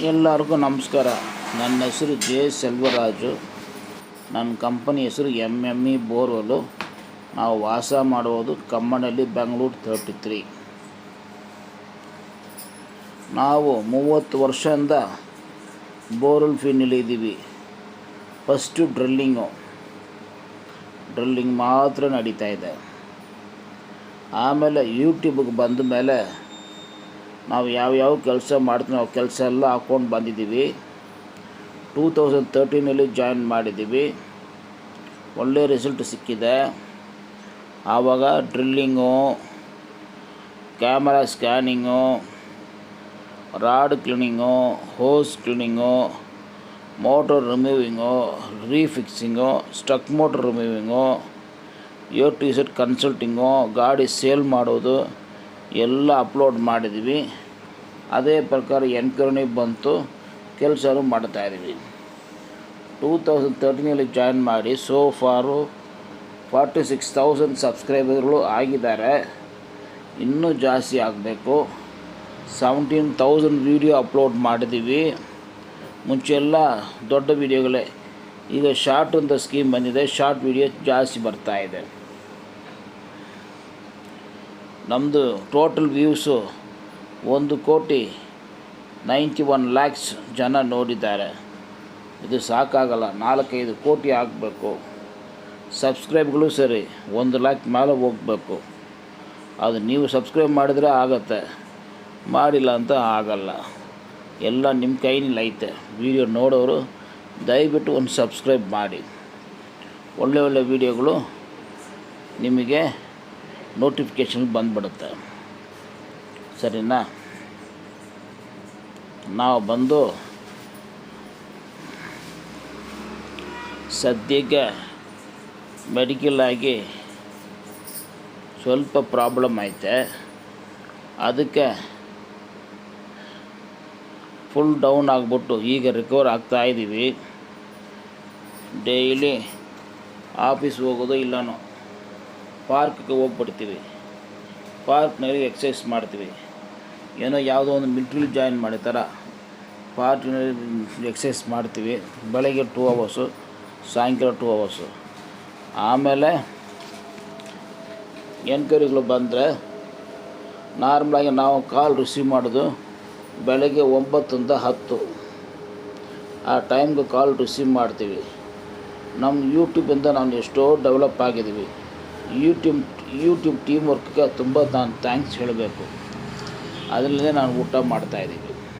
ಎಲ್ಲರಿಗೂ ನಮಸ್ಕಾರ. ನನ್ನ ಹೆಸರು ಜೆ ಸೆಲ್ವರಾಜು. ನನ್ನ ಕಂಪನಿ ಹೆಸರು MME ಬೋರ್ವೆಲ್ಲು. ನಾವು ವಾಸ ಮಾಡುವುದು ಕಮ್ಮನಹಳ್ಳಿ, ಬೆಂಗಳೂರು 33. ನಾವು 30 ವರ್ಷದಿಂದ ಬೋರ್ವೆಲ್ ಫೀಲ್ಡ್ನಲ್ಲಿ ಇದ್ದೀವಿ. ಫಸ್ಟು ಡ್ರಿಲ್ಲಿಂಗ್ ಮಾತ್ರ ನಡೀತಾ ಇದೆ. ಆಮೇಲೆ ಯೂಟ್ಯೂಬ್ಗೆ ಬಂದ ಮೇಲೆ ನಾವು ಯಾವ ಕೆಲಸ ಮಾಡ್ತೀವಿ ನಾವು ಕೆಲಸ ಎಲ್ಲ ಹಾಕ್ಕೊಂಡು ಬಂದಿದ್ದೀವಿ. 2013 ಜಾಯಿನ್ ಮಾಡಿದ್ದೀವಿ. ಒಳ್ಳೆಯ ರಿಸಲ್ಟ್ ಸಿಕ್ಕಿದೆ. ಆವಾಗ drilling, camera scanning, rod cleaning, hose cleaning, motor removing, refixing, stuck motor removing, A to Z consulting, ಗಾಡಿ ಸೇಲ್ ಮಾಡೋದು ಎಲ್ಲ ಅಪ್ಲೋಡ್ ಮಾಡಿದ್ದೀವಿ. ಅದೇ ಪ್ರಕಾರ ಎನ್ಕ್ವೈರಿ ಬಂತು, ಕೆಲಸನೂ ಮಾಡ್ತಾಯಿದ್ದೀವಿ. 2013 ಜಾಯಿನ್ ಮಾಡಿ ಸೋ ಫಾರು 46,000 ಸಬ್ಸ್ಕ್ರೈಬರ್ಗಳು ಆಗಿದ್ದಾರೆ. ಇನ್ನೂ ಜಾಸ್ತಿ ಆಗಬೇಕು. 17,000 ವೀಡಿಯೋ ಅಪ್ಲೋಡ್ ಮಾಡಿದ್ದೀವಿ. ಮುಂಚೆ ಎಲ್ಲ ದೊಡ್ಡ ವೀಡಿಯೋಗಳೇ, ಈಗ ಶಾರ್ಟ್ ಅಂತ ಸ್ಕೀಮ್ ಬಂದಿದೆ. ಶಾರ್ಟ್ ವೀಡಿಯೋ ಜಾಸ್ತಿ ಬರ್ತಾಯಿದೆ. ನಮ್ಮದು ಟೋಟಲ್ ವ್ಯೂಸು 1,91,00,000 ಜನ ನೋಡಿದ್ದಾರೆ. ಇದು ಸಾಕಾಗಲ್ಲ, 4-5 ಕೋಟಿ ಆಗಬೇಕು. ಸಬ್ಸ್ಕ್ರೈಬ್ಗಳು ಸರಿ 1,00,000 ಮೇಲೆ ಹೋಗಬೇಕು. ಅದು ನೀವು ಸಬ್ಸ್ಕ್ರೈಬ್ ಮಾಡಿದರೆ ಆಗತ್ತೆ, ಮಾಡಿಲ್ಲ ಅಂತ ಆಗಲ್ಲ. ಎಲ್ಲ ನಿಮ್ಮ ಕೈನಲ್ಲಿ ಐತೆ. ವೀಡಿಯೋ ನೋಡೋರು ದಯವಿಟ್ಟು ಒಂದು ಸಬ್ಸ್ಕ್ರೈಬ್ ಮಾಡಿ. ಒಳ್ಳೆ ವೀಡಿಯೋಗಳು ನಿಮಗೆ ನೋಟಿಫಿಕೇಷನ್ ಬಂದುಬಿಡುತ್ತೆ. ಸರಿನಾ? ನಾವು ಬಂದು ಸದ್ಯಕ್ಕೆ ಮೆಡಿಕಲ್ ಆಗಿ ಸ್ವಲ್ಪ ಪ್ರಾಬ್ಲಮ್ ಐತೆ. ಅದಕ್ಕೆ ಫುಲ್ ಡೌನ್ ಆಗಿಬಿಟ್ಟು ಈಗ ರಿಕವರ್ ಆಗ್ತಾಯಿದ್ದೀವಿ. ಡೈಲಿ ಆಫೀಸ್ ಹೋಗೋದು ಇಲ್ಲನೋ ಪಾರ್ಕ್ಗೆ ಹೋಗ್ಬಿಡ್ತೀವಿ. ಪಾರ್ಕ್ನಲ್ಲಿ ಎಕ್ಸಸೈಸ್ ಮಾಡ್ತೀವಿ. ಏನೋ ಯಾವುದೋ ಒಂದು ಮಿಲ್ಟ್ರಿಲಿ ಜಾಯಿನ್ ಮಾಡಿರ್ತಾರ, ಪಾರ್ಕ್ನಲ್ಲಿ ಎಕ್ಸಸೈಸ್ ಮಾಡ್ತೀವಿ. ಬೆಳಗ್ಗೆ 2 ಅವರ್ಸು, ಸಾಯಂಕಾಲ 2 ಅವರ್ಸು. ಆಮೇಲೆ ಎನ್ಕ್ವೈರಿಗಳು ಬಂದರೆ ನಾರ್ಮಲಾಗಿ ನಾವು ಕಾಲ್ ರಿಸೀವ್ ಮಾಡೋದು ಬೆಳಗ್ಗೆ 9ರಿಂದ 10. ಆ ಟೈಮ್ಗೆ ಕಾಲ್ ರಿಸೀವ್ ಮಾಡ್ತೀವಿ. ನಮ್ಮ ಯೂಟ್ಯೂಬಿಂದ ನಾವು ಎಷ್ಟೋ ಡೆವಲಪ್ ಆಗಿದ್ದೀವಿ. ಯೂಟ್ಯೂಬ್ ಟೀಮ್ ವರ್ಕ್ಗೆ ತುಂಬ ನಾನು ಥ್ಯಾಂಕ್ಸ್ ಹೇಳಬೇಕು. ಅದರಲ್ಲೇ ನಾನು ಊಟ ಮಾಡ್ತಾಯಿದ್ದೀವಿ.